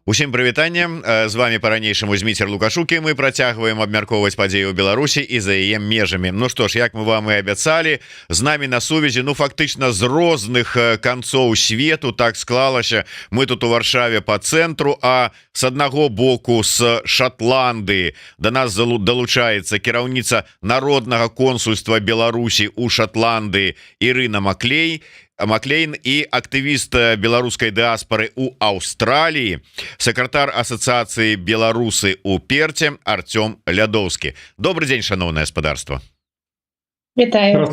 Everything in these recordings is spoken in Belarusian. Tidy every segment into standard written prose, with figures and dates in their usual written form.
Усім прывітанне, з вами по-ранейшаму Зміцер Лукашукі. Мы працягваем абмяркоўваць падзеі ў Беларусі і за яе межамі. Ну што ж, як мы вам і абяцалі, з намі на сувязі, фактычна з розных канцоў свету. Так склалася, мы тут у Варшаве по цэнтру, а с аднаго боку з Шатландыі да нас далучаецца кіраўніца Народнага консульства Беларусі у Шатландыі Ірына Маклейн і актывіст беларускай дыаспары у Аўстраліі, сакратар асацыяцыі беларусы у Перце Артём Лядоўскі. Добрый дзень, шановнае гаспадарства. Вітаю.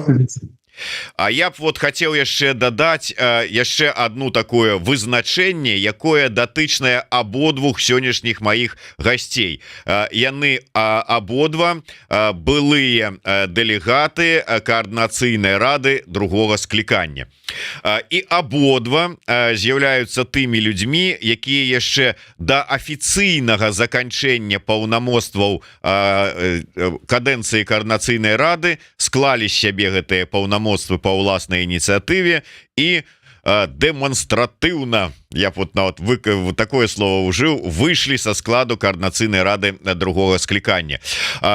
А я б хацеў яшчэ дадаць яшчэ одну такое вызначэнне, якое датычнае абодвух сённяшніх маіх гасцей. Яны абодва былыя дэлегаты каардынацыйнай рады другога склікання. І абодва з'яўляюцца тымі людзьмі, якія яшчэ да афіцыйнага заканчэння паўнамоцтваў кадэнцыі каардынацыйнай рады склалі з сябе гэтыя паўнамоцтвы па ўласнай ініцыятыве і дэманстратыўна, я б нават такое слово ўжыў, выйшлі са складу каардынацыйнай рады другога склікання.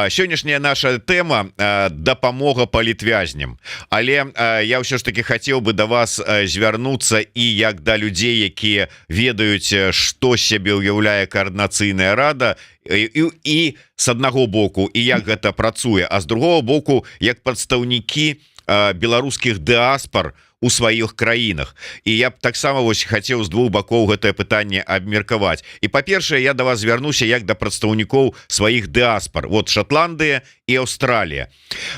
Сённяшняя наша тэма дапамога палітвязням. Але я ўсё ж таки хацеў бы да вас звярнуцца і як да людзей, якія ведаюць, што сябе ўяўляе каардынацыйная рада, і з аднаго боку, і як гэта працуе, а з другого боку, як прадстаўнікі беларускіх дыаспар у сваіх краінах. І я б таксама хацеў з двух бакоў гэтае пытанне абмеркаваць. І па-першае, я да вас звярнуся як да прадстаўнікоў сваіх дыаспар. Шатландыя і Аўстралія.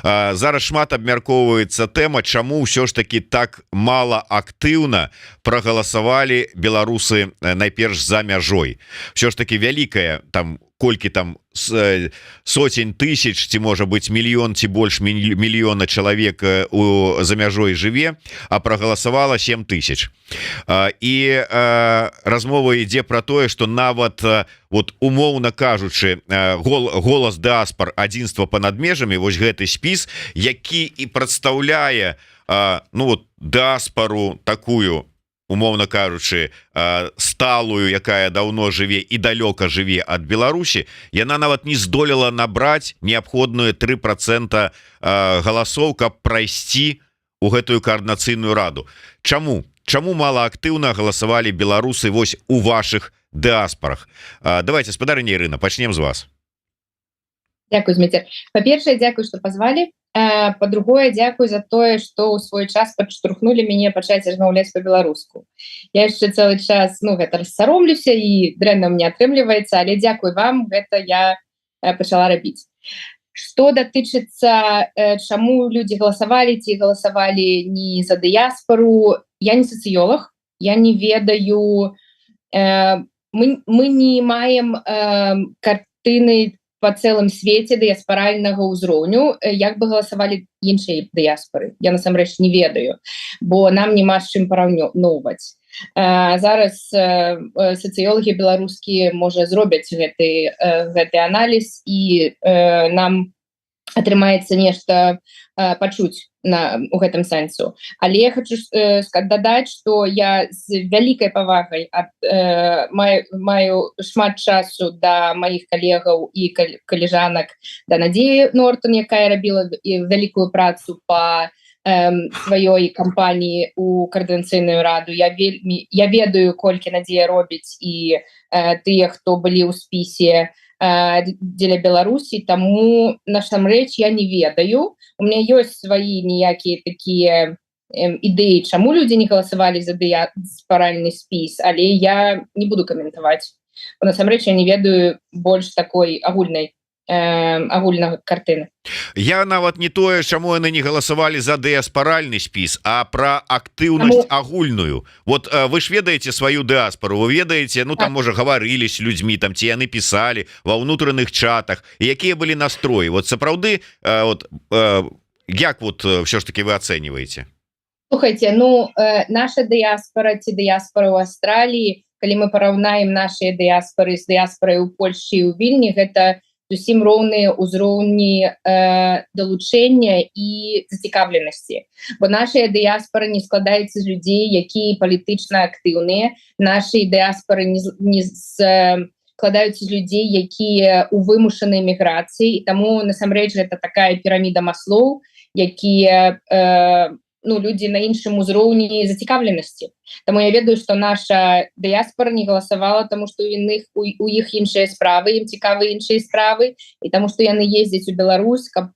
Зараз шмат абмяркоўваецца тэма, чаму ўсё ж таки так мала актыўна прагаласавалі беларусы найперш за мяжой. Все ж таки вялікая там колькі там соцень тысяч, ці можа быць мільён ці больш мільёна чалавек за мяжой жыве, а прагаласавала 7 тысяч. І размова ідзе пра тое, што нават умоўна кажучы, голас дыаспар адзінства па-над межамі, гэты спіс, які і прадстаўляе дыаспару такую, умоўна кажучы, сталую, якая даўно жыве і далёка жыве ад Беларусі, яна нават не здолела набраць неабходную 3% галасоў, каб прайсці у гэтую каардынацыйную раду. Чаму мала актыўна галасавалі беларусы у вашых дыаспарах? Давайте, спадарыня Ірына, пачнем з вас. Дякую, Зміцер. Па-першае, дзякую, што пазвалі. Па-другое, дзякую за тое, што ў свой час падштурхнулі мяне пачаць размаўляць па-беларуску. Я яшчэ цэлы час гэта рассаромлюся і дрэнна мне атрымліваецца, але дзякуй вам, гэта я пачала рабіць. Што датычыцца, чаму людзі галасавалі ці галасавалі не за дыяспару, я не сацыёлог, я не ведаю, мы не маем картыны по цэлым свеце дыяспаральнага ўзроўню, як бы галасавалі іншыя дыяспары. Я насамрэч не ведаю, бо нам няма з чым параўноўваць. Зараз сацыёлагі беларускія, можа, зробяць гэты аналіз і нам атрымаецца нешта пачуць у гэтым сэнсу. Але я хочу дадаць, што я з вялікай павагай маю шмат часу да маіх калегаў і калежанак, да Надзеі Нортон, якая рабіла вялікую працу па сваёй кампаніі у каардынацыйную раду. Я ведаю, колькі Надзея робіць і тыя, хто былі ў спісе дзеля Беларусі, таму насамрэч я не ведаю. У меня ёсць сваі ніякія такія ідэі, чаму людзі не галасавалі за дыяспаральны спіс, але я не буду каментаваць. Насамрэч я не ведаю больш такой агульнага картыны. Я нават не тое, чаму яны не галасавалі за дыяспаральны спіс, а пра актыўнасць агульную. Вы ж ведаеце сваю дыаспару, вы ведаеце, там можа гаварылі з людзьмі, ці яны пісалі ва ўнутраных чатах, якія былі настроі. Сапраўды, як все ж таки вы ацэньваеце? Слухайце, наша дыяспара ці дыяспара ў Аўстраліі, калі мы параўнаем нашыя дыяспары з дыяспарай у Польшчы і ў Вільні, гэта зусім роўныя ўзроўні далучэння і зацікаўленасці. Бо наша дыяспора не складаецца з людзей, якія палітычна актыўныя. Нашы дыяспоры не складаюцца з людзей, якія ў вымушанай міграцыі. І таму, насамрэч, гэта такая піраміда Маслоў, якія людзі на іншым узроўні зацікаўленасці. Таму я ведаю, што наша дыяспора не галасавала, таму што у іх іншыя справы, ім цікавы іншыя справы, і таму што яны ездзяць у Беларусь, каб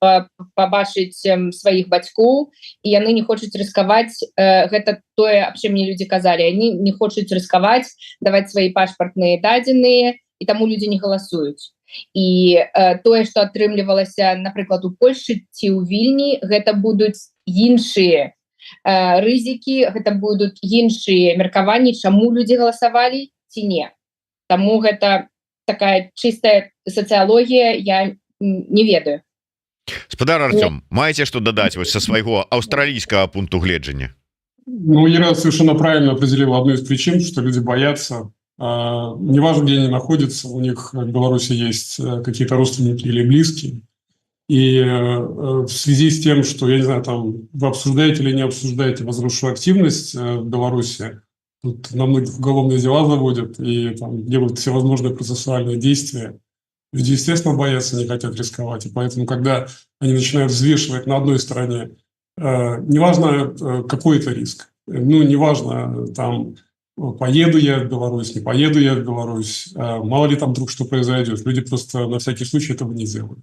пабачыць сваіх бацькоў, і яны не хочуць рыскаваць. Гэта тое, аб чым мне людзі казалі. Яны не хочуць рыскаваць, даваць свае пашпартныя дадзеныя, і таму людзі не галасуюць. І тое, што атрымлівалася, напрыклад, у Польшчы ці ў Вільні, гэта будуць іншыя рызыкі, гэта будуць іншыя меркаванні, чаму людзі галасавалі ці не. Таму гэта такая чыстая сацыялогія, я не ведаю. Спадар Артём, маеце што дадаць вось са свайго аўстралійскага пункту гледжання? Ира совершенно правильно определила одну из причин, что люди боятся. Неважно, где они находятся, у них в Беларуси есть какие-то родственники или близкие. И в связи с тем, что, я не знаю, там вы обсуждаете или не обсуждаете возросшую активность в Беларуси, тут на многих уголовные дела заводят и там делают всевозможные процессуальные действия. Люди, естественно, боятся, не хотят рисковать. И поэтому, когда они начинают взвешивать на одной стороне, неважно, какой это риск, неважно, там, поеду я в Беларусь, не поеду я в Беларусь, мало ли там вдруг что произойдет. Люди просто на всякий случай этого не делают.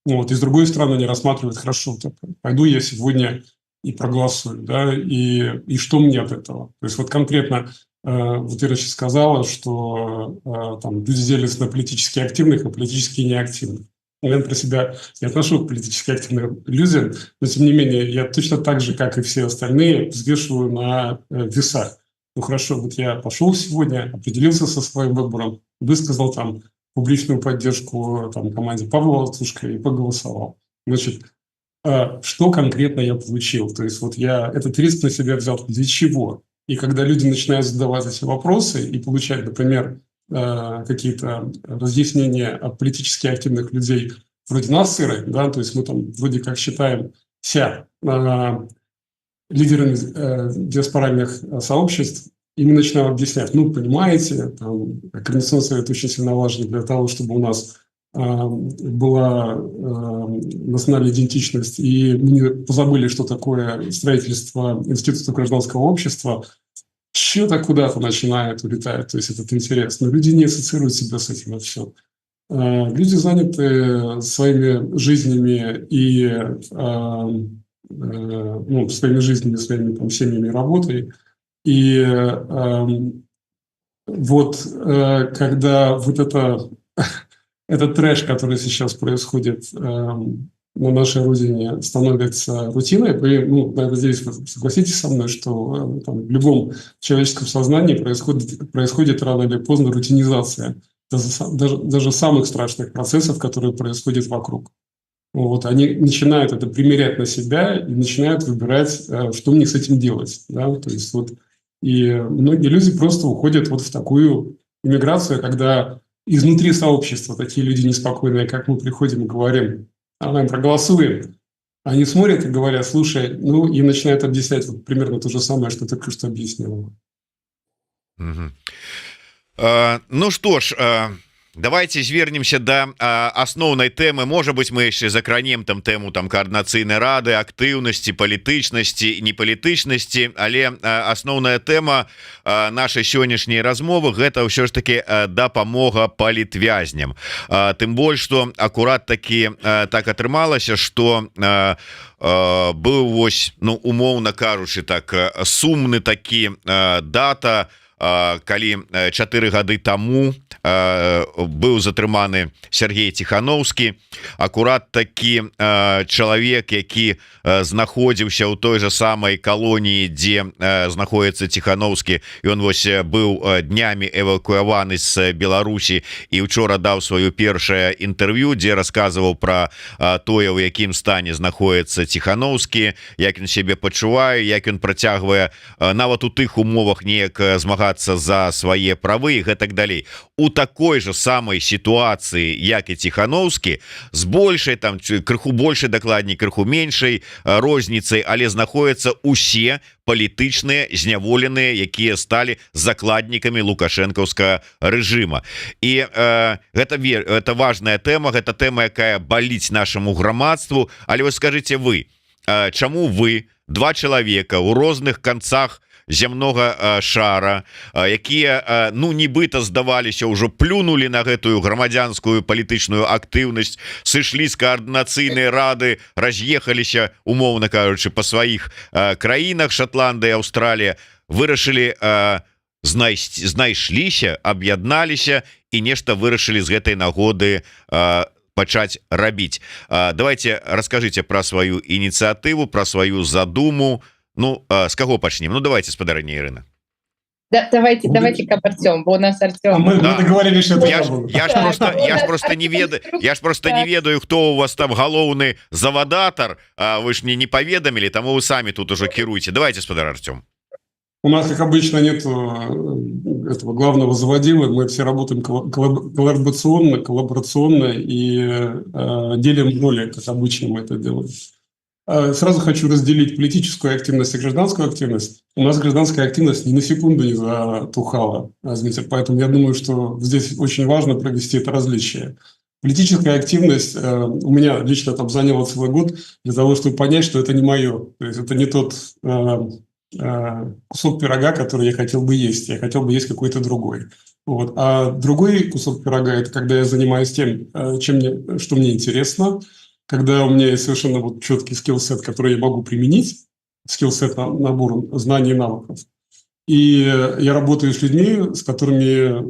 И с другой стороны, они рассматривают, хорошо, так, пойду я сегодня и проголосую, да, и что мне от этого? То есть вот конкретно, вот Ира сейчас сказала, что там люди делятся на политически активных и политически неактивных. Я про себя не отношу к политически активным людям, но тем не менее я точно так же, как и все остальные, взвешиваю на весах. Хорошо, вот я пошел сегодня, определился со своим выбором, высказал там публичную поддержку там, команде Павла Латушко и проголосовал. Значит, что конкретно я получил? То есть вот я этот риск на себя взял. Для чего? И когда люди начинают задавать эти вопросы и получать, например, какие-то разъяснения от политически активных людей вроде нас с Ирой, да, то есть мы там вроде как считаемся лидерами диаспоральных сообществ, и мы начинаем объяснять, понимаете, там, Координационный совет очень сильно важен для того, чтобы у нас была национальная идентичность, и мы не позабыли, что такое строительство института гражданского общества, что-то куда-то начинает улетать, то есть это интересно. Но люди не ассоциируют себя с этим вообще. Люди заняты своими жизнями и своими жизнями, своими там, семьями, работой. И когда вот этот трэш, который сейчас происходит на нашей родине, становится рутиной, вы, надеюсь, вы согласитесь со мной, что там, в любом человеческом сознании происходит рано или поздно рутинизация даже самых страшных процессов, которые происходят вокруг. Они начинают это примерять на себя и начинают выбирать, что мне с этим делать. Да? То есть и многие люди просто уходят в такую иммиграцию, когда изнутри сообщества такие люди неспокойные, как мы приходим и говорим, мы проголосуем, они смотрят и говорят, слушай, и начинают объяснять примерно то же самое, что ты только что объяснил. Что ж, давайте звернемся до асноўнай тэмы. Можа быть, мы яшчэ закранем там тэму там координацыйнай рады, актыўнасці, палітычнасці, непалітычнасці, але асноўная тэма нашай сённяшняй размовы гэта ўсё ж таки дапамога палітвязням. Тым больш, што акурат такі так атрымалася, што быў вось, умоўна кажучы, так сумны такі дата, калі 4 гады таму быў затрыманы Сергей Тихановскі, акурат такі чалавек, які знаходзіўся ў той же самай калоніі, дзе знаходіцца Тихановскі, ён вось быў днямі эвакуяваны з Беларусі і учора даў сваё першае інтэрв'ю, дзе расказваў пра тое, у якім стане знаходіцца Тихановскі, як ён сябе пачувае, як ён працягвае нават у тых умовах неяк змагацца змагацца за свае правы і гэтак далей. У такой же самой ситуации, як і Ціхановскі, з большай там крыху большай, дакладней крыху меншай розніцай, але знаходзяцца усе палітычныя зняволеныя, якія сталі закладнікамі лукашэнкаўскага рэжыма. І гэта важная тэма, гэта тэма, якая баліць нашаму грамадству. Але вы скажыце, чаму вы, два чалавека ў розных канцах зямнога шара, якія нібыта здаваліся ўжо плюнули на гэтую грамадзянскую палітычную актыўнасць, сышлі з каардынацыйнай рады, раз'ехаліся, умоўна кажучы, па сваіх краінах, Шатландыя, Аўстралія, вырашылі знайшліся, аб'ядналіся і нешта вырашылі з гэтай нагоды пачаць рабіць. Давайте раскажыце пра сваю ініцыятыву, пра сваю задуму. С кого почнем? Давайте, спадарыня Ірына. Давайте к Артему, бо у нас Артем. Мы договорились, что я ж просто не ведаю, кто у вас там галоўны завадатар. Вы ж мне не поведомили, тому вы сами тут уже кируете. Давайте, спадар Артем. У нас, как обычно, нет этого главного заводила. Мы все работаем коллаборационно и делим роли, как обычно мы это делаем. Сразу хочу разделить политическую активность и гражданскую активность. У нас гражданская активность ни на секунду не затухала, поэтому я думаю, что здесь очень важно провести это различие. Политическая активность у меня лично там заняла целый год для того, чтобы понять, что это не мое. То есть это не тот кусок пирога, который я хотел бы есть. Я хотел бы есть какой-то другой. Вот. А другой кусок пирога – это когда я занимаюсь тем, что мне интересно, когда у меня есть совершенно четкий скилл-сет, который я могу применить, скилл-сет, набор знаний и навыков. И я работаю с людьми, с которыми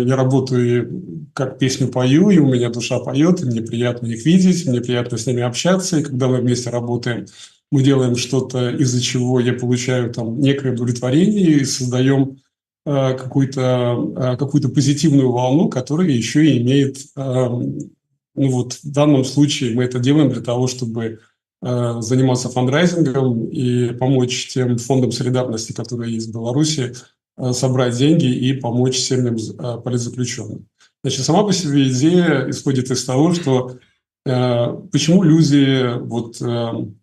я работаю, как песню пою, и у меня душа поет, и мне приятно их видеть, мне приятно с ними общаться, и когда мы вместе работаем, мы делаем что-то, из-за чего я получаю там некое удовлетворение и создаем какую-то позитивную волну, которая еще и имеет... в данном случае мы это делаем для того, чтобы заниматься фандрайзингом и помочь тем фондам солидарности, которые есть в Беларуси, собрать деньги и помочь семьям политзаключенным. Значит, сама по себе идея исходит из того, что почему люди,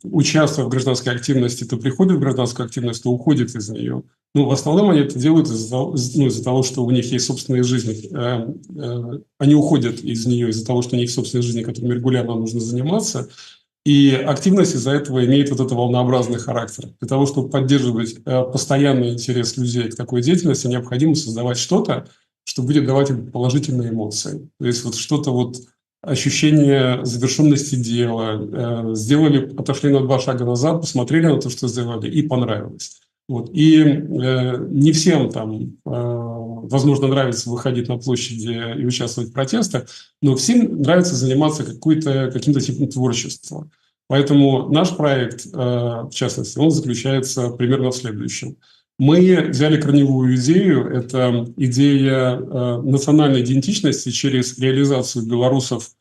участвуя в гражданской активности, то приходят в гражданскую активность, то уходят из нее. В основном они это делают из-за того, что у них есть собственные жизни. Они уходят из нее из-за того, что у них есть собственные жизни, которыми регулярно нужно заниматься. И активность из-за этого имеет этот волнообразный характер. Для того, чтобы поддерживать постоянный интерес людей к такой деятельности, необходимо создавать что-то, что будет давать им положительные эмоции. То есть что-то ощущение завершенности дела, отошли на 2 шага назад, посмотрели на то, что сделали, и понравилось. И не всем там, возможно, нравится выходить на площади и участвовать в протестах, но всем нравится заниматься каким-то типом творчества. Поэтому наш проект, в частности, он заключается примерно в следующем. Мы взяли корневую идею, это идея национальной идентичности через реализацию белорусов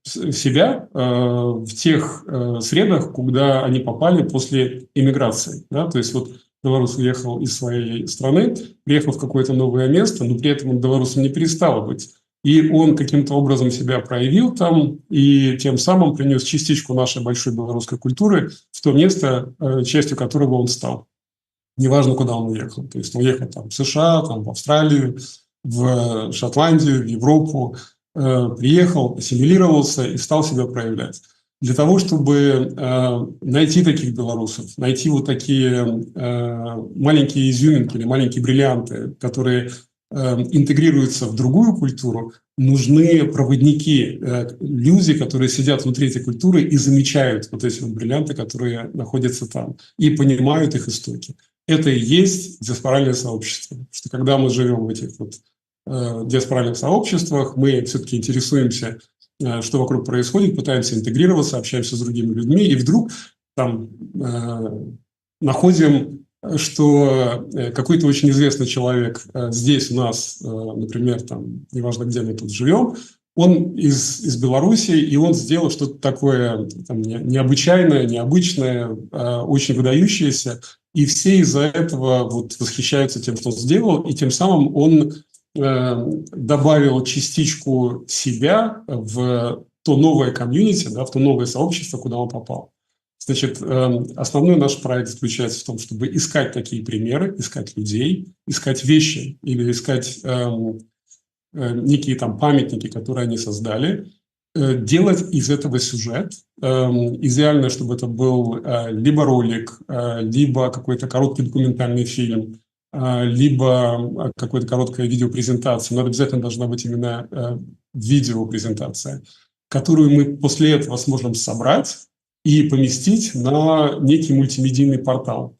себя в тех средах, куда они попали после эмиграции. Да? То есть белорус уехал из своей страны, приехал в какое-то новое место, но при этом он белорусом не перестал быть. И он каким-то образом себя проявил там и тем самым принес частичку нашей большой белорусской культуры в то место, частью которого он стал. Неважно, куда он уехал. То есть он уехал в США, в Австралию, в Шотландию, в Европу, приехал, ассимилировался и стал себя проявлять. Для того, чтобы найти таких белорусов, найти такие маленькие изюминки или маленькие бриллианты, которые интегрируются в другую культуру, нужны проводники, люди, которые сидят внутри этой культуры и замечают эти бриллианты, которые находятся там, и понимают их истоки. Это и есть диаспоральное сообщество. Потому что когда мы живем в этих диаспоральных сообществах, мы все-таки интересуемся, что вокруг происходит, пытаемся интегрироваться, общаемся с другими людьми, и вдруг там находим, что какой-то очень известный человек здесь у нас, например, неважно, где мы тут живем, он из Беларуси, и он сделал что-то такое необычайное, необычное, очень выдающееся. И все из-за этого вот восхищаются тем, что он сделал, и тем самым он добавил частичку себя в то новое комьюнити, да, в то новое сообщество, куда он попал. Значит, основной наш проект заключается в том, чтобы искать такие примеры, искать людей, искать вещи или искать некие там памятники, которые они создали, делать из этого сюжет. Идеально, чтобы это был либо ролик, либо какой-то короткий документальный фильм, либо какая-то короткая видеопрезентация. Но обязательно должна быть именно видеопрезентация, которую мы после этого сможем собрать и поместить на некий мультимедийный портал.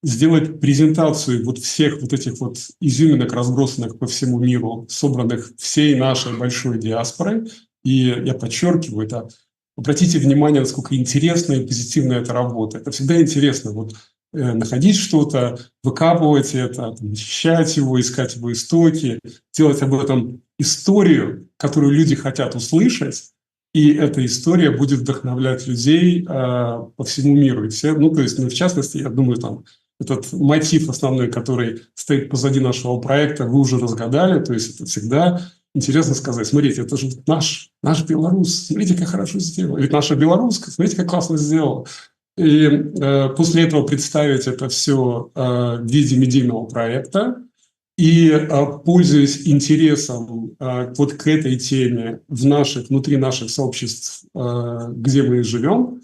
Сделать презентацию вот всех вот этих вот изюминок, разбросанных по всему миру, собранных всей нашей большой диаспорой. И я подчеркиваю это. Обратите внимание, насколько интересная и позитивная эта работа. Это всегда интересно. Вот находить что-то, выкапывать это, очищать его, искать его истоки, делать об этом историю, которую люди хотят услышать. И эта история будет вдохновлять людей по всему миру. И все, ну, то есть, в частности, я думаю, там, этот мотив основной, который стоит позади нашего проекта, вы уже разгадали. То есть, это всегда интересно сказать: смотрите, это же наш белорус, смотрите, как хорошо сделал. Ведь наша белоруска, смотрите, как классно сделала. И после этого представить это все в виде медийного проекта. И, пользуясь интересом вот к этой теме внутри наших сообществ, где мы живем,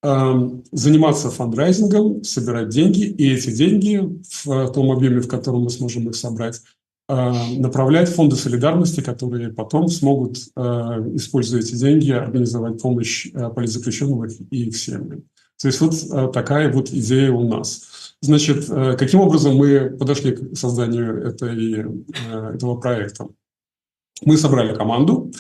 заниматься фандрайзингом, собирать деньги, и эти деньги в том объеме, в котором мы сможем их собрать, направлять в фонды солидарности, которые потом смогут, используя эти деньги, организовать помощь политзаключенным и их семьям. То есть вот такая вот идея у нас. Значит, каким образом мы подошли к созданию этого проекта? Мы собрали команду.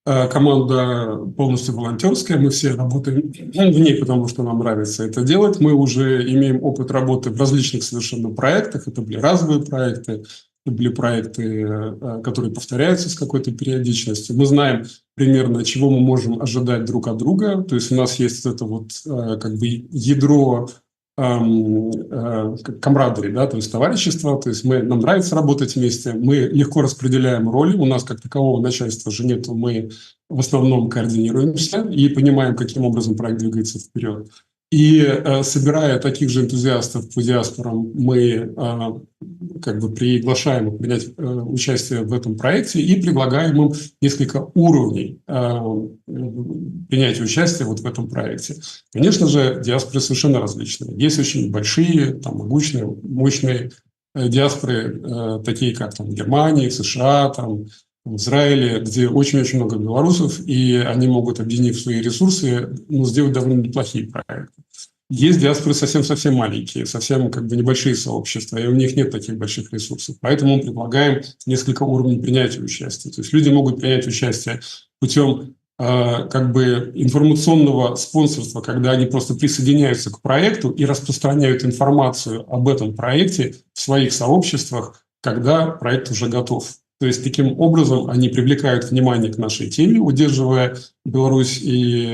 Команда полностью волонтерская. Мы все работаем в ней, потому что нам нравится это делать. Мы уже имеем опыт работы в различных совершенно проектах. Это были разовые проекты, это были проекты, которые повторяются с какой-то периодичностью. Мы знаем примерно, чего мы можем ожидать друг от друга. То есть у нас есть это вот как бы ядро камрадари, да, то есть товарищество, то есть нам нравится работать вместе, мы легко распределяем роли, у нас как такового начальства же нет, мы в основном координируемся и понимаем, каким образом проект двигается вперед. И собирая таких же энтузиастов по диаспорам, мы как бы приглашаем их принять участие в этом проекте и предлагаем им несколько уровней принятия участия вот в этом проекте. Конечно же, диаспоры совершенно различные. Есть очень большие, там, могучие, мощные диаспоры, такие как там, в Германии, в США, там, в Израиле, где очень-очень много белорусов, и они могут, объединив свои ресурсы, сделать довольно неплохие проекты. Есть диаспоры совсем-совсем маленькие, совсем как бы небольшие сообщества, и у них нет таких больших ресурсов. Поэтому мы предлагаем несколько уровней принятия участия. То есть люди могут принять участие путем как бы информационного спонсорства, когда они просто присоединяются к проекту и распространяют информацию об этом проекте в своих сообществах, когда проект уже готов. То есть таким образом они привлекают внимание к нашей теме, удерживая Беларусь и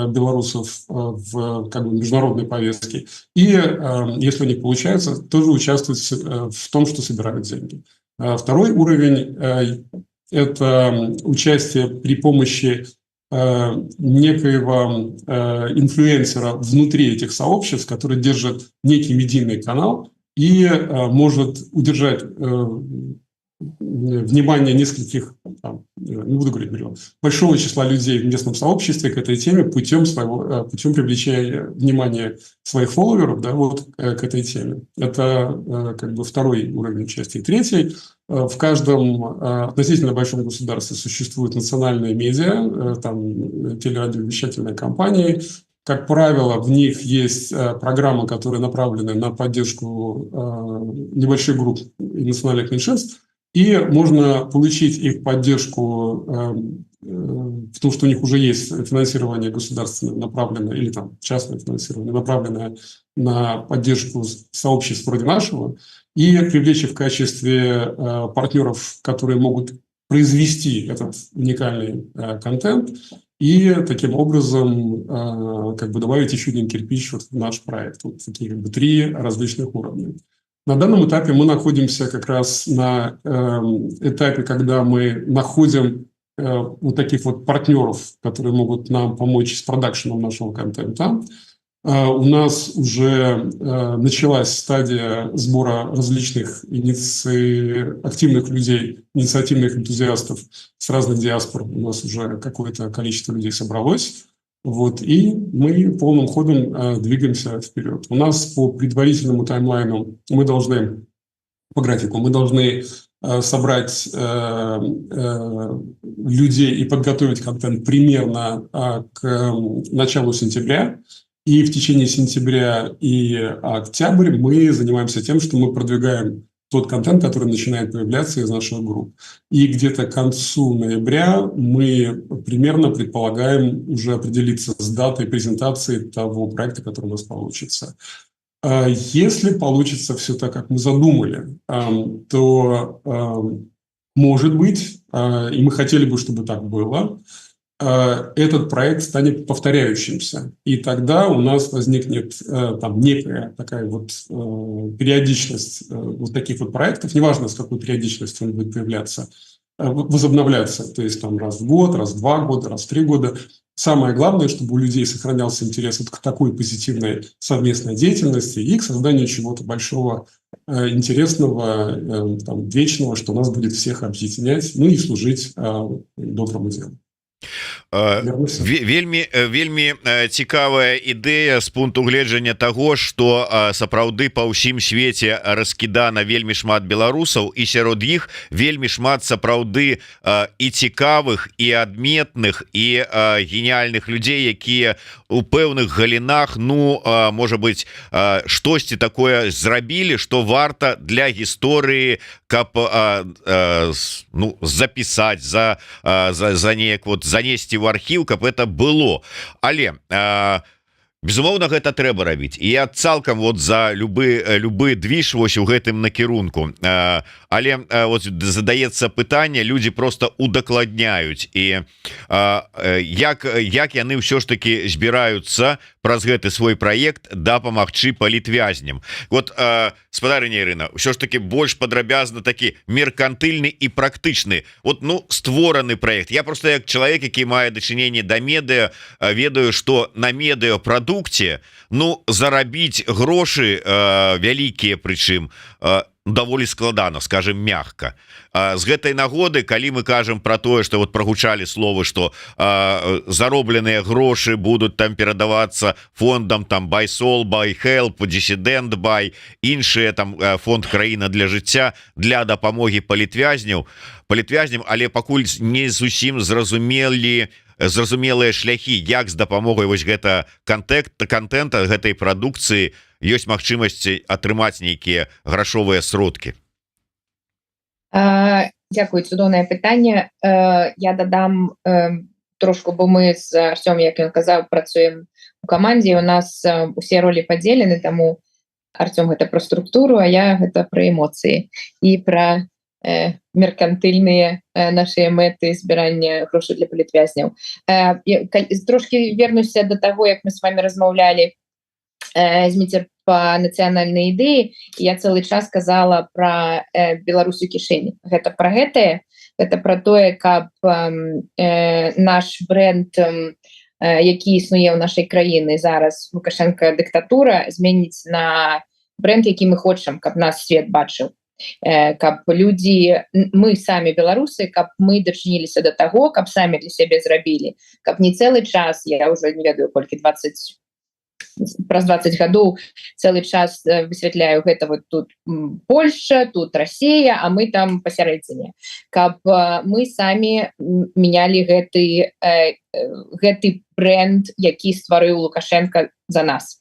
белорусов в как бы международной повестке. И если у них получается, тоже участвуют в том, что собирают деньги. Второй уровень – это участие при помощи некоего инфлюенсера внутри этих сообществ, который держит некий медийный канал и может удержать внимание нескольких, там, не буду говорить миллион, большого числа людей в местном сообществе к этой теме путем привлечения внимания своих фолловеров, да, вот, к этой теме. Это как бы второй уровень участия. Третий. В каждом относительно большом государстве существуют национальные медиа, там телерадиовещательные компании. Как правило, в них есть программы, которые направлены на поддержку небольших групп и национальных меньшинств. И можно получить их поддержку в том, что у них уже есть финансирование государственное направленное или там частное финансирование, направленное на поддержку сообществ вроде нашего, и привлечь их в качестве партнеров, которые могут произвести этот уникальный контент и таким образом как бы добавить еще один кирпич вот в наш проект. Вот такие как бы 3 различных уровня. На данном этапе мы находимся как раз на этапе, когда мы находим вот таких вот партнеров, которые могут нам помочь с продакшеном нашего контента. У нас уже началась стадия сбора различных активных людей, инициативных энтузиастов с разных диаспор. У нас уже какое-то количество людей собралось. Вот, и мы полным ходом двигаемся вперед. У нас по предварительному таймлайну по графику, мы должны собрать людей и подготовить контент примерно к началу сентября. И в течение сентября и октября мы занимаемся тем, что мы продвигаем тот контент, который начинает появляться из наших групп. И где-то к концу ноября мы примерно предполагаем уже определиться с датой презентации того проекта, который у нас получится. Если получится все так, как мы задумали, то, может быть, и мы хотели бы, чтобы так было, этот проект станет повторяющимся. И тогда у нас возникнет там некая такая вот периодичность вот таких вот проектов, неважно, с какой периодичностью он будет появляться, возобновляться, то есть там раз в год, раз в 2 года, раз в 3 года. Самое главное, чтобы у людей сохранялся интерес вот к такой позитивной совместной деятельности и к созданию чего-то большого, интересного, там, вечного, что нас будет всех объединять, ну и служить доброму делу. Вельмі цікавая ідэя з пункту гледжання того, что сапраўды па ўсім свеце раскідана вельмі шмат беларусаў, і сярод іх вельмі шмат сапраўды і цікавых, і адметных, і гениальных людзей, якія у пэўных галінах, ну, можа быть, штосьці такое зрабілі, что варта для гісторыі, каб ну, запісаць, за неяк вот занесці в архіў, каб это было. Але безумоўна, гэта трэба рабіць, і я цалкам вот за любы движ вось у гэтым накірунку. Але вот задаецца пытанне, людзі просто удакладняюць, і як яны ўсё ж таки збіраюцца праз гэты свой проект дапамагчы палітвязням. Вот, спадарыня Ірына, ўсё ж таки больш падрабязна такі меркантыльны і практычны, вот, ну, створаны проект. Я просто як чалавек, які мае дачыненне да медыа, ведаю, что на медыапрадукце, ну, зарабіць грошы вялікія, прычым даволі складана, скажем, мягко. З гэтай нагоды, калі мы кажам про тое, что вот прогучалі словы, что заробленыя грошы будуць там перадавацца фондам там Buy Soul, Buy Help, Dissident Buy, іншыя там фонд краіна для жыцця для дапамогі палітвязням, але пакуль не зусім зразумелыя шляхі, як з дапамогай вось гэта контента гэтай прадукцыі ёсць магчымасці атрымаць нейкія грашовыя сродкі. Дзякуй, цудоўнае пытанне. Я дадам трошку, бо мы з Артём, як ён казаў, працуем у камандзе, у нас усе ролі падзелены, таму Артём гэта про структуру, а я гэта про эмоцыі і про меркантыльныя нашыя мэты збірання грошай для палітвязняў. Трошки вернуся до таго, як мы с вами размаўлялі, Зміцер, по нацыянальнай ідэі. Я цэлы час казала про Беларусь у кішэні. Гэта про гэтае, гэта про тое, каб наш бренд, які існуе ў нашай краіны зараз, Лукашенко дыктатура, зменіць на бренд, які мы хочам, каб нас свет бачыў. Каб людзі, мы самі беларусы, каб мы дачыніліся до таго, каб самі для сябе зрабілі, каб не цэлы час, я ўжо не ведаю колькі, праз 20 гадоў цэлы час высвятляю гэта вот тут Польша, тут Россия, а мы там пасярэдзіне, каб мы самі мянялі гэты бренд, які стварыў Лукашенко за нас.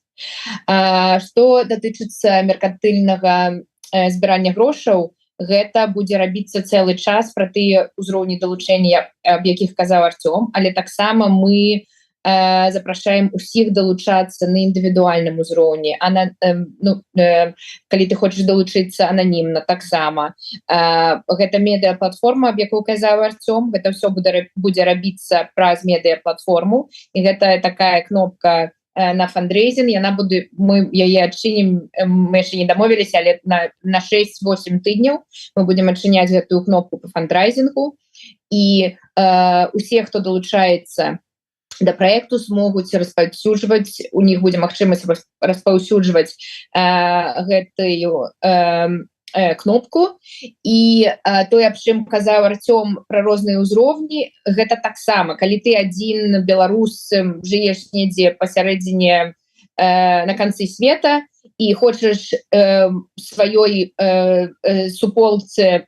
Што датычыцца меркантыльнага збірання грошаў, гэта будзе рабіцца цэлы час пра тыя ўзроўні далучэння, аб якіх казаў Артём, але таксама мы запрашаем усіх далучацца на індывідуальным узроўні, калі ты хочаш далучыцца ананімна таксама. Гэта медыаплатформа, аб якой казаў Арцём, гэта ўсё будзе рабіцца праз медыаплатформу, і гэта такая кнопка на фандрейзинг, яна будзе, мы яе адчынім, мы яшчэ не дамовіліся, але на 6-8 тыдняў мы будзем адчыняць гэтую кнопку по фандрайзингу, і усе, хто далучаецца да проекту, смогуць распаўсюджваць, у них будзе магчымасць распаўсюджваць гэтую кнопку. І тое, аб чым казаў Арцём пра розныя ўзроўні, гэта таксама, калі ты адзін беларус жыеш недзе пасярэдзіне на канцы света і хочаш сваёй суполцы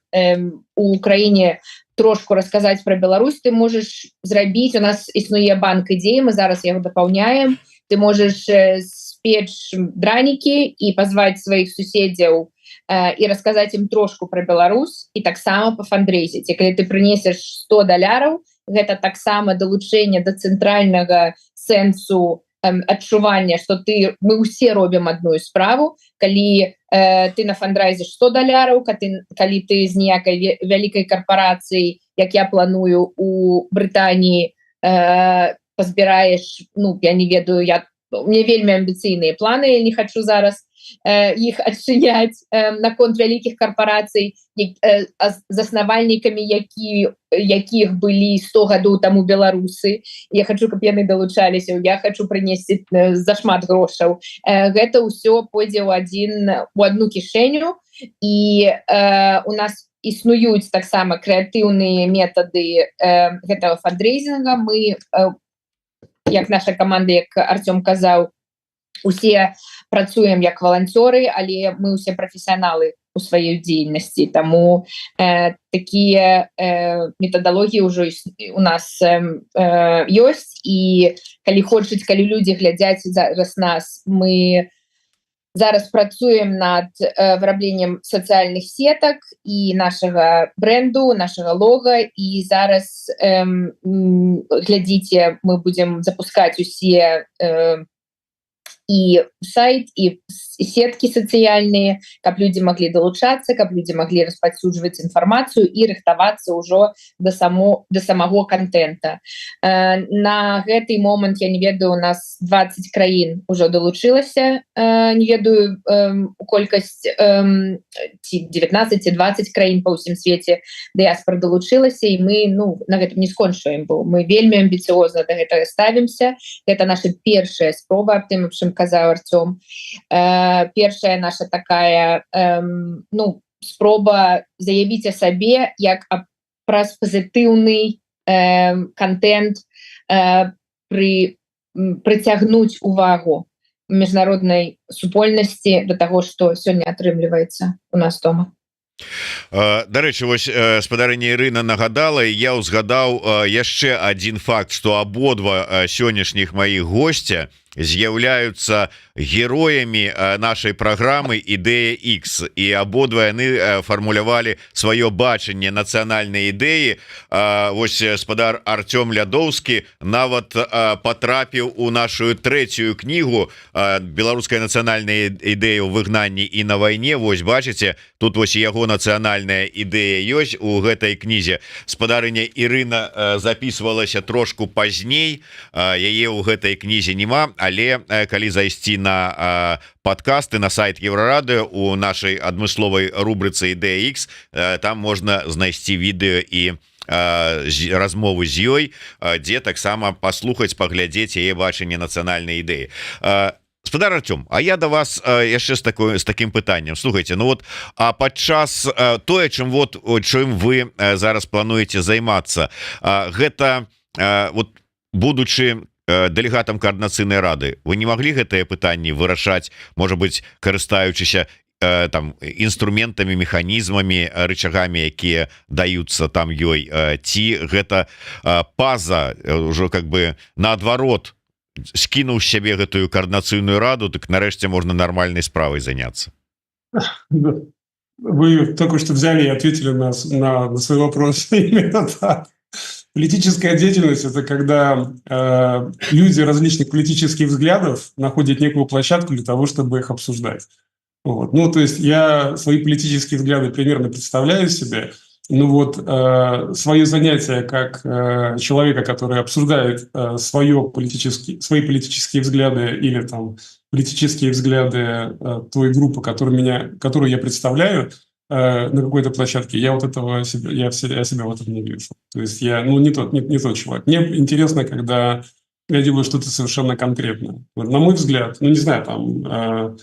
у краіне трошку расказаць пра Беларусь, ты можаш зрабіць, у нас існуе банк ідзей, мы зараз яго дапаўняем, ты можаш спеч дранікі і пазваць сваіх суседзяў і расказаць ім трошку пра Беларусь, і таксама па фандрейзіць. І калі ты прынесеш $100, гэта таксама далучэнне да цэнтральнага сэнсу адчування, што мы ўсе робім адную справу. Калі ты на фандрайзіш $100, калі ты з ніякай вялікай карпорацыі, як я планую у Брытаніі, пазбіраеш, я не ведаю, мне вельмі амбіцыйныя планы, я не хочу зараз іх адчыняць наконт вялікіх карпорацый, заснавальнікамі якіх былі 100 гадоў таму беларусы. Я хочу, каб яны далучаліся, я хочу прынесці зашмат грошаў. Гэта ўсё пойдзе у одну кішэню, і у нас існуюць таксама крэатыўныя метады гэтага фандрейзинга. Мы, як наша каманда, як Арцём казаў, усе працуем як валанцёры, але мы ўсе прафесіяналы у сваёй дзейнасці, таму такія метадалогіі ўжо у нас ёсць. І калі людзі глядзяць зараз нас, мы зараз працуем над вырабленнем сацыяльных сетак і нашага бренду, нашага лога, і зараз глядзіце, мы будзем запускаць усе і сайт, і сеткі сацыяльныя, каб людзі маглі далучацца, каб людзі маглі распаўсюджваць інфармацыю і рыхтавацца ўжо да самого контента. На гэты момант, я не ведаю, у нас 20 краін ўжо далучылася, не ведаю колькасць, ці 19 ці 20 краін па ўсім свеце дыяспора далучылася, і мы на гэтым не скончваем, бо мы вельмі амбіцыозна да гэтага ставімся. Гэта наша першая спроба, аб тым, аб чым казаў Арцём. Першая наша такая спроба заявіць о сабе як праз пазітыўны контент, прыцягнуць увагу міжнароднай супольнасці да таго, што сёння атрымліваецца у нас дома. Дарэчы, вось спадарыня Ірына нагадала, я ўзгадаў яшчэ адзін факт, што абодва сённяшніх маіх госця з'яўляюцца героямі нашай праграмы Ідэя X, і абодва яны фармулявалі сваё бачанне нацыянальнай ідэі. Вось спадар Арцём Лядоўскі нават патрапіў у нашу трэцюю кнігу «Беларуская нацыянальная ідэя ў выгнанні і на вайне». Вось бачыце, тут вось яго нацыянальная ідэя ёсць у гэтай кнізе. Спадарыня Ірына записывалася трошку пазней, яе ў гэтай кнізе няма, але калі зайсці на подкасты, на сайт Еврорадыо, у нашай адмысловай рубрыцы «Ідэя X», там можна знайсці відэо і размовы з ёй, дзе таксама паслухаць, паглядзець яе бачанне нацыянальнай ідэі. Спадар Арцём, а я да вас яшчэ з таким пытаннем. Слухайте, падчас тое, чым вы зараз плануеце займацца, гэта будучы дэлегатам координацыйнай рады, вы не маглі гэтыя пытанні вырашаць, можа быть, карыстаючыся інструментамі, механізмамі, рычагамі, якія даюцца там ёй, ці гэта паза ўжо наадварот скінуў з сябе гэтую координацыйную раду, так нарэшце можна нармальнай справай заняться? Вы только что взяли и ответили на свой вопрос именно так. Политическая деятельность – это когда люди различных политических взглядов находят некую площадку для того, чтобы их обсуждать. Вот. Ну, то есть я свои политические взгляды примерно представляю себе, но вот свое занятие как человека, который обсуждает свои политические взгляды или там политические взгляды той группы, которую я представляю на какой-то площадке, я вот этого я себя в этом не вижу. То есть я не тот человек. Мне интересно, когда я делаю что-то совершенно конкретное. Вот, на мой взгляд, ну не знаю, там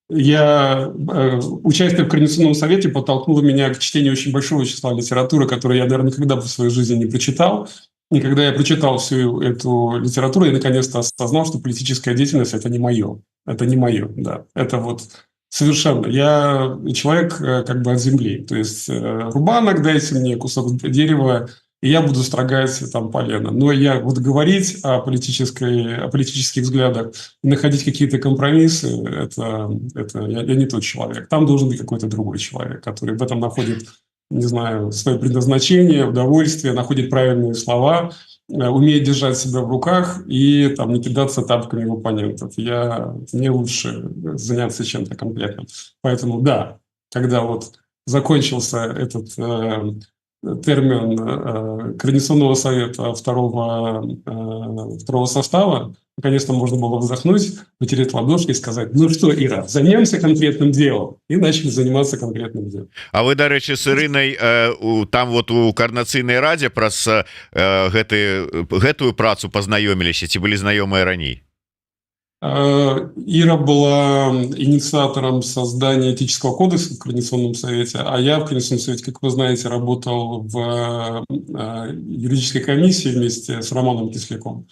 участие в Координационном совете подтолкнуло меня к чтению очень большого числа литературы, которую я, наверное, никогда в своей жизни не прочитал. И когда я прочитал всю эту литературу, я наконец-то осознал, что политическая деятельность – это не мое. Это не мое, да. Это вот совершенно. Я человек как бы от земли. То есть рубанок, дайте мне кусок дерева, и я буду строгать там полено. Но я вот говорить о политических взглядах, находить какие-то компромиссы, я не тот человек. Там должен быть какой-то другой человек, который в этом находит, не знаю, свое предназначение, удовольствие, находит правильные слова, умеет держать себя в руках и там не кидаться тапками в оппонентов. Мне лучше заняться чем-то конкретным. Поэтому да, когда вот закончился этот термин Координационного совета второго состава, наконец-то можно было вздохнуть, потереть ладошки и сказать: ну что, Ира, займемся конкретным делом. И начали заниматься конкретным делом. А вы, дарэчы, с Ірынай там вот у Координацыйнай радзе праз гэтую працу пазнаёміліся ці былі знаёмыя раней? Ира была инициатором создания этического кодекса в Координационном совете, а я в Координационном совете, как вы знаете, работал в юридической комиссии вместе с Романом Кисляком.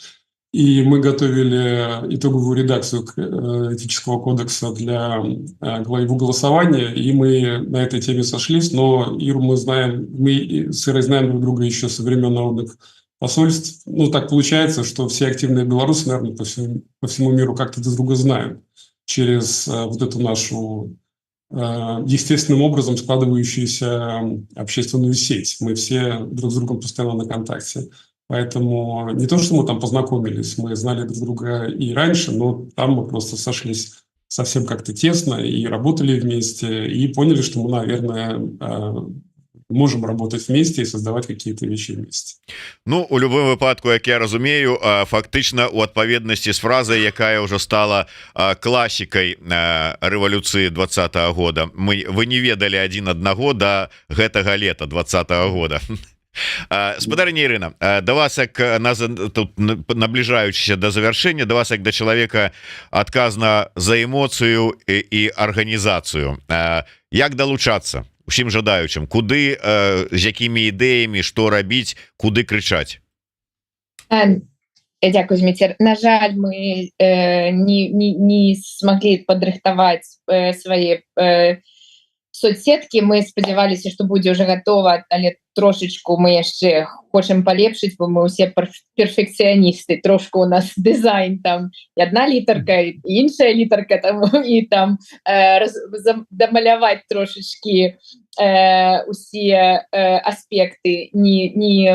И мы готовили итоговую редакцию этического кодекса для его голосования, и мы на этой теме сошлись, но Иру мы с Ирой знаем друг друга еще со времен народных посольств. Ну, так получается, что все активные белорусы, наверное, по всему миру как-то друг друга знают через вот эту нашу естественным образом складывающуюся общественную сеть. Мы все друг с другом постоянно на контакте. Поэтому не то, что мы там познакомились, мы знали друг друга и раньше, но там мы просто сошлись совсем как-то тесно и работали вместе, и поняли, что мы, наверное, можем работать вместе и создавать какие-то вещи вместе. Ну, у любым выпадку, як я разумею, фактычна у адпаведнасці з фразай, якая ўжо стала класікай рэвалюцыі 20-го года. Вы не ведалі адзін аднаго да гэтага лета 20-го года. Спадарыня Ірына, да вас, як тут набліжаючыся да завяршэння, да вас як да чалавека адказна за эмоцыю і арганізацыю, як далучацца усім жадаючым, куды, з якімі ідэямі, што рабіць, куды крычаць? Дякую, Зміцер. На жаль, мы не смогли падрыхтаваць свае соцсеткі. Мы спадзяваліся, што будзе ўжо гатова, але трошечку мы яшчэ хочам палепшыць, бо мы ўсе перфекцыяністы. Трошку у нас дызайн, там одна літарка, іншая літарка, там, і там дамаляваць трошечки усе аспекты не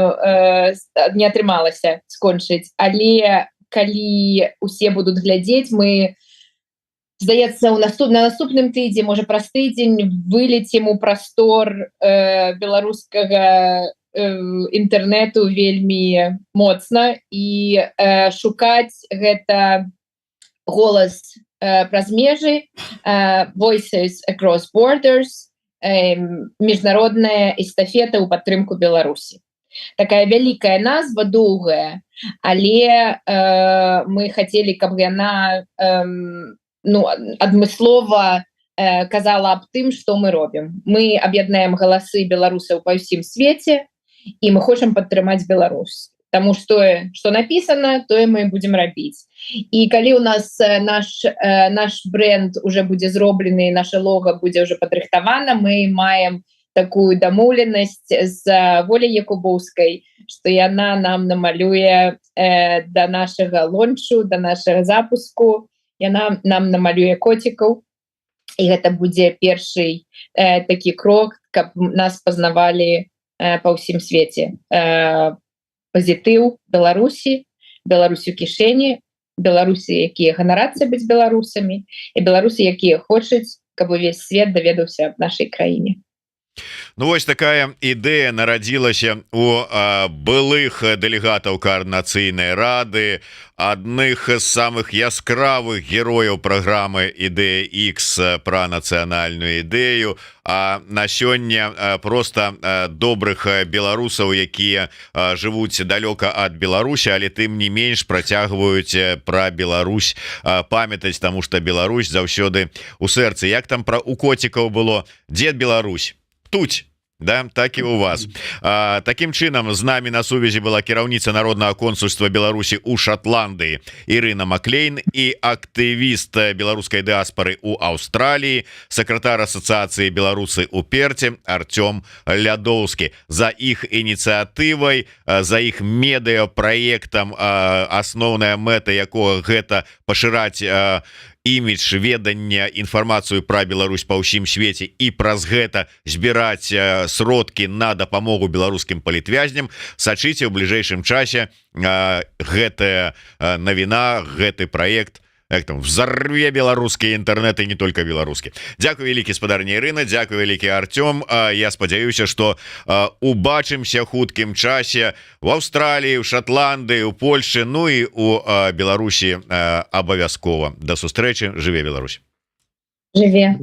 атрымалася скончыць. Але калі усе будуць глядзець, мы, здаецца, на наступным тыдзе, можа праз тыдзень, вылецім у прастор беларускага інтэрнэту вельмі моцна і шукаць гэта голас праз межы, Voices Across Borders, міжнародная эстафета ў падтрымку Беларусі. Такая вялікая назва, доўгая, але мы хацелі, каб яна адмыслова казала аб тым, што мы робім. Мы аб'яднаем галасы беларусаў па ўсім свеце, і мы хочам падтрымаць Беларусь. Таму што напісана, тое мы будзем рабіць. І калі у нас наш бренд уже будзе зроблены, наша лога будзе уже падрыхтавана, мы маем такую дамоўленасць з Воляй Якубоўскай, што яна нам намалюе да нашага лончу, да нашага запуску, яна нам намалюе коцікаў, і гэта будзе першы такі крок, каб нас пазнавалі па ўсім свеце. пазітыў Беларусі, Беларусі ў кішэні, беларусы, якія ганарацца быць беларусамі, і беларусы, якія хочуць, каб увесь свет даведаўся аб нашай краіне. Ну вось такая ідэя нарадзілася у былых дэлегатаў коордынацыйнай рады, адных з самых яскравых герояў праграмы ідэя X пра нацыянальную ідэю, а на сёння просто добрых беларусаў, якія жывуць далёка ад Беларусі, але тым не менш працягваюць пра Беларусь памятаць, таму што Беларусь заўсёды у сэрцы. Як там пра у коцікаў было: дзед Беларусь тут, да, так і у вас. Такім чынам з намі на сувязі была кіраўніца Народнага консульства Беларусі ў Шатландыі Ірына Маклейн і актывіст беларускай дыаспары ў Аўстраліі, сакратар асацыяцыі беларусы ў Перце Артём Лядоўскі. За іх ініцыятывай, за іх медыапраектам, асноўная мэта якога гэта пашыраць імідж, ведання, інфармацыю пра Беларусь па ўсім свеце і праз гэта збіраць сродкі на дапамогу беларускім палітвязням. Сачыце ў бліжэйшым часе гэтая навіна, гэты праект там взорве беларускія інтэрнэты, не только беларускі. Дзякуй вялікі, спадарня Ірына, дзякуй вялікі, Артём. Я спадзяюся, што убачымся хуткім часе в Аўстраліі, у Шатландыі, у Польшы, ну і у Беларусі абавязкова. Да сустрэчы, жыве Беларусь. Жыве.